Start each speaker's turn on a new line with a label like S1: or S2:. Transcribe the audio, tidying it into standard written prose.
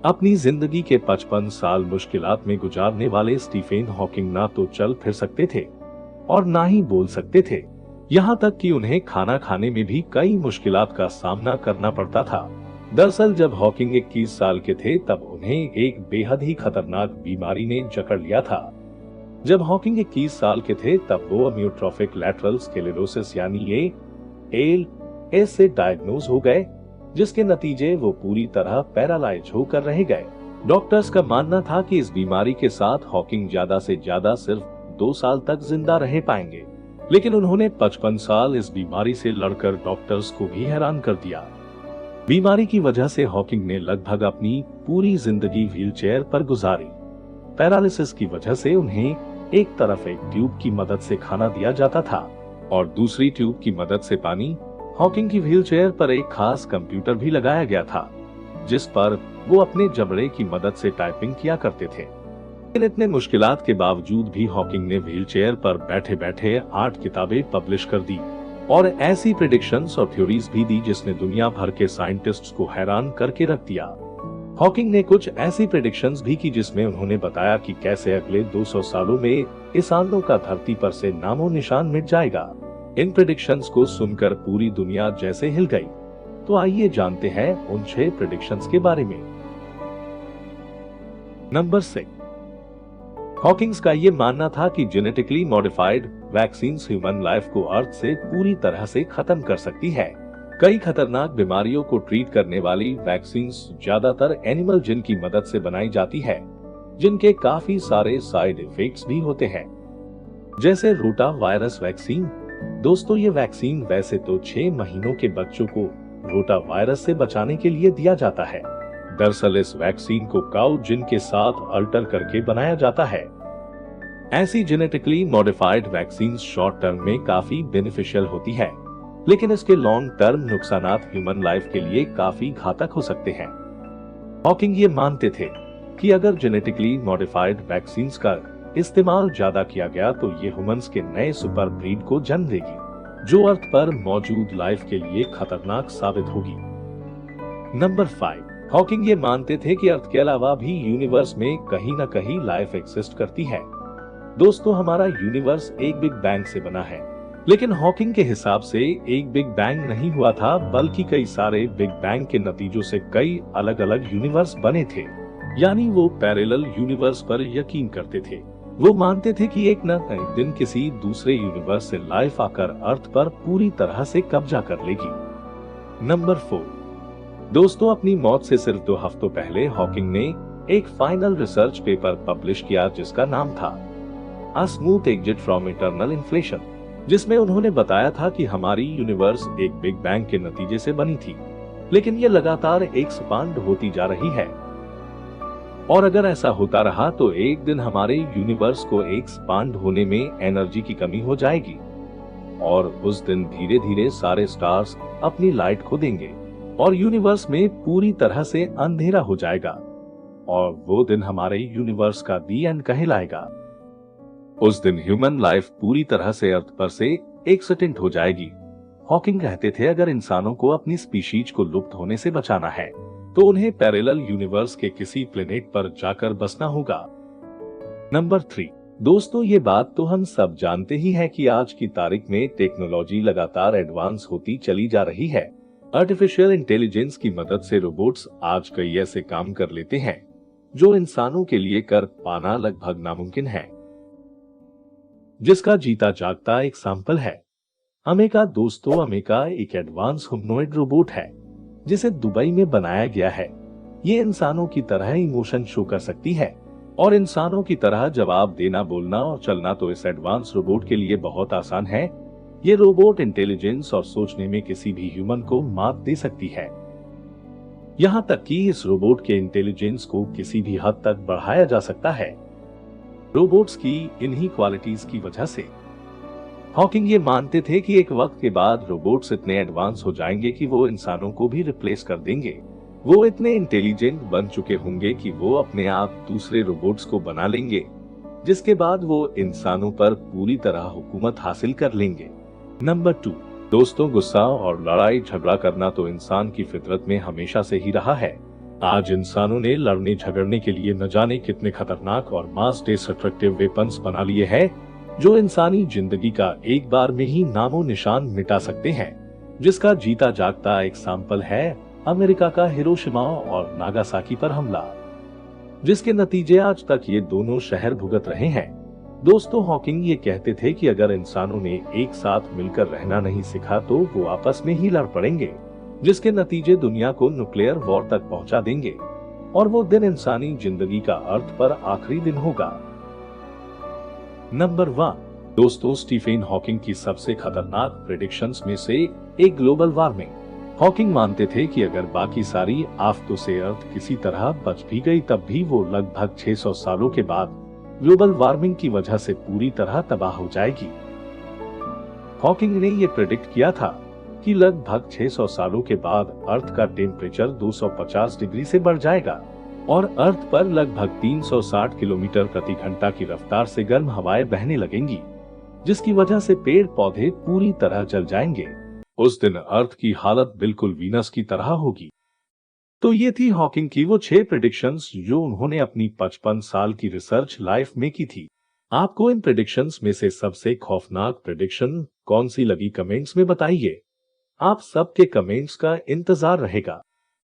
S1: अपनी जिंदगी के 55 साल मुश्किलात में गुजारने वाले स्टीफेन हॉकिंग ना तो चल फिर सकते थे और ना ही बोल सकते थे। यहाँ तक कि उन्हें खाना खाने में भी कई मुश्किलात का सामना करना पड़ता था। दरअसल जब हॉकिंग 21 साल के थे तब उन्हें एक बेहद ही खतरनाक बीमारी ने जकड़ लिया था। जब हॉकिंग 21 साल के थे तब वो अम्योट्रोफिक लैटरल स्क्लेरोसिस यानी ALS से डायग्नोज हो गए, जिसके नतीजे वो पूरी तरह पैरालाइज होकर रह गए। डॉक्टर्स का मानना था कि इस बीमारी के साथ हॉकिंग ज्यादा से ज्यादा सिर्फ 2 साल तक जिंदा रह पाएंगे, लेकिन उन्होंने 55 साल इस बीमारी से लड़कर डॉक्टर्स को भी हैरान कर दिया। बीमारी की वजह से हॉकिंग ने लगभग अपनी पूरी जिंदगी व्हीलचेयर पर गुजारी। पैरालिसिस की वजह से उन्हें एक तरफ एक ट्यूब की मदद से खाना दिया जाता था और दूसरी ट्यूब की मदद से पानी। हॉकिंग की व्हीलचेयर पर एक खास कंप्यूटर भी लगाया गया था, जिस पर वो अपने जबड़े की मदद से टाइपिंग किया करते थे। लेकिन इतने मुश्किलात के बावजूद भी हॉकिंग ने व्हीलचेयर पर बैठे बैठे 8 किताबें पब्लिश कर दी और ऐसी प्रेडिक्शंस और थ्योरीज भी दी जिसने दुनिया भर के साइंटिस्ट्स को हैरान करके रख दिया। हॉकिंग ने कुछ ऐसी प्रेडिक्शंस भी की जिसमें उन्होंने बताया कि कैसे अगले 200 सालों में इंसानों का धरती पर से नामो निशान मिट जाएगा। इन प्रेडिक्शंस को सुनकर पूरी दुनिया जैसे हिल गई। तो आइए जानते हैं उन 6 प्रेडिक्शंस के बारे में। नंबर 6, हॉकिंग्स का ये मानना था कि genetically modified vaccines human life को अर्थ से पूरी तरह से खत्म कर सकती है। कई खतरनाक बीमारियों को ट्रीट करने वाली वैक्सीन्स ज्यादातर एनिमल जिन की मदद से बनाई जाती है, जिनके काफी सारे साइड इफेक्ट्स भी होते हैं, जैसे रोटा वायरस वैक्सीन। दोस्तों, ये वैक्सीन वैसे तो 6 महीनों के बच्चों को रोटा वायरस से बचाने के लिए दिया जाता है। दरअसल इस वैक्सीन को काऊ जिन के साथ अल्टर करके बनाया जाता है। ऐसी genetically modified vaccine short term में काफी बेनिफिशियल होती है, लेकिन इसके लॉन्ग टर्म नुकसानात ह्यूमन लाइफ के लिए काफी घातक हो सकते हैं। हॉकिंग ये मानते थे कि अगर जेनेटिकली मॉडिफाइड वैक्सीन का इस्तेमाल ज्यादा किया गया तो ये ह्यूमंस के नए सुपर ब्रीड को जन्म देगी, जो अर्थ पर मौजूद लाइफ के लिए खतरनाक साबित होगी। नंबर 5, हॉकिंग ये मानते थे कि अर्थ के अलावा भी यूनिवर्स में कहीं न कहीं लाइफ एग्जिस्ट करती है। दोस्तों, हमारा यूनिवर्स एक बिग बैंग से बना है, लेकिन हॉकिंग के हिसाब से एक बिग बैंग नहीं हुआ था, बल्कि कई सारे बिग बैंग के नतीजों से कई अलग अलग यूनिवर्स बने थे। यानी वो पैरेलल यूनिवर्स पर यकीन करते थे। वो मानते थे कि एक न एक दिन किसी दूसरे यूनिवर्स से लाइफ आकर अर्थ पर पूरी तरह से कब्जा कर लेगी। नंबर 4, दोस्तों, अपनी मौत से सिर्फ 2 हफ्तों पहले हॉकिंग ने एक फाइनल रिसर्च पेपर पब्लिश किया जिसका नाम था a smooth exit from eternal inflation, जिसमें उन्होंने बताया था कि हमारी यूनिवर्स एक बिग बैंग के नतीजे से बनी थी, लेकिन ये लगातार एक्सपांड होती जा रही है और अगर ऐसा होता रहा तो एक दिन हमारे यूनिवर्स को एक्सपांड होने में एनर्जी की कमी हो जाएगी और उस दिन धीरे धीरे सारे स्टार्स अपनी लाइट खो देंगे और यूनिवर्स में पूरी तरह से अंधेरा हो जाएगा और वो दिन हमारे यूनिवर्स का दी एंड कहलाएगा। उस दिन ह्यूमन लाइफ पूरी तरह से अर्थ पर से एक्सटिंक्ट हो जाएगी। हॉकिंग कहते थे अगर इंसानों को अपनी स्पीशीज को लुप्त होने से बचाना है तो उन्हें पैरेलल यूनिवर्स के किसी प्लेनेट पर जाकर बसना होगा। नंबर 3, दोस्तों, ये बात तो हम सब जानते ही हैं कि आज की तारीख में टेक्नोलॉजी लगातार एडवांस होती चली जा रही है। आर्टिफिशियल इंटेलिजेंस की मदद से रोबोट्स आज कई ऐसे काम कर लेते हैं जो इंसानों के लिए कर पाना लगभग नामुमकिन है, जिसका जीता जागता एक सैंपल है अमेका। दोस्तों, अमेका एक एडवांस ह्यूमनॉइड रोबोट है जिसे दुबई में बनाया गया है। ये इंसानों की तरह इमोशन शो कर सकती है और इंसानों की तरह जवाब देना, बोलना और चलना तो इस एडवांस रोबोट के लिए बहुत आसान है। ये रोबोट इंटेलिजेंस और सोचने में किसी भी ह्यूमन को मात दे सकती है। यहाँ तक कि इस रोबोट के इंटेलिजेंस को किसी भी हद तक बढ़ाया जा सकता है रोबोट्स की इन्हीं क्वालिटीज की वजह से। हॉकिंग ये मानते थे कि एक वक्त के बाद रोबोट्स इतने एडवांस हो जाएंगे कि वो इंसानों को भी रिप्लेस कर देंगे। वो इतने इंटेलिजेंट बन चुके होंगे कि वो अपने आप दूसरे रोबोट्स को बना लेंगे, जिसके बाद वो इंसानों पर पूरी तरह हुकूमत हासिल कर लेंगे। नंबर 2, दोस्तों, गुस्सा और लड़ाई झगड़ा करना तो इंसान की फितरत में हमेशा से ही रहा है। आज इंसानों ने लड़ने झगड़ने के लिए न जाने कितने खतरनाक और मास डिस्ट्रक्टिव वेपन्स बना लिए हैं, जो इंसानी जिंदगी का एक बार में ही नामो निशान मिटा सकते हैं। जिसका जीता जागता एग्जाम्पल है अमेरिका का हिरोशिमा और नागासाकी पर हमला, जिसके नतीजे आज तक ये दोनों शहर भुगत रहे हैं। दोस्तों, हॉकिंग ये कहते थे कि अगर इंसानों ने एक साथ मिलकर रहना नहीं सीखा तो वो आपस में ही लड़ पड़ेंगे, जिसके नतीजे दुनिया को न्यूक्लियर वॉर तक पहुंचा देंगे और वो दिन इंसानी जिंदगी का अर्थ पर आखिरी दिन होगा। नंबर 1। दोस्तों, स्टीफन हॉकिंग की सबसे खतरनाक प्रेडिक्शंस में से एक ग्लोबल वार्मिंग। हॉकिंग मानते थे कि अगर बाकी सारी आफतों से अर्थ किसी तरह बच भी गई तब भी वो लगभग 600 सालों के बाद ग्लोबल वार्मिंग की वजह से पूरी तरह तबाह हो जाएगी। हॉकिंग ने ये प्रेडिक्ट किया था कि लगभग 600 सालों के बाद अर्थ का टेम्परेचर 250 डिग्री से बढ़ जाएगा और अर्थ पर लगभग 360 किलोमीटर प्रति घंटा की रफ्तार से गर्म हवाएं बहने लगेंगी, जिसकी वजह से पेड़ पौधे पूरी तरह जल जाएंगे। उस दिन अर्थ की हालत बिल्कुल वीनस की तरह होगी। तो ये थी हॉकिंग की वो 6 प्रेडिक्शंस जो उन्होंने अपनी 55 साल की रिसर्च लाइफ में की थी। आपको इन प्रेडिक्शंस में से सबसे खौफनाक प्रेडिक्शन कौन सी लगी, कमेंट्स में बताइए। आप सबके कमेंट्स का इंतजार रहेगा।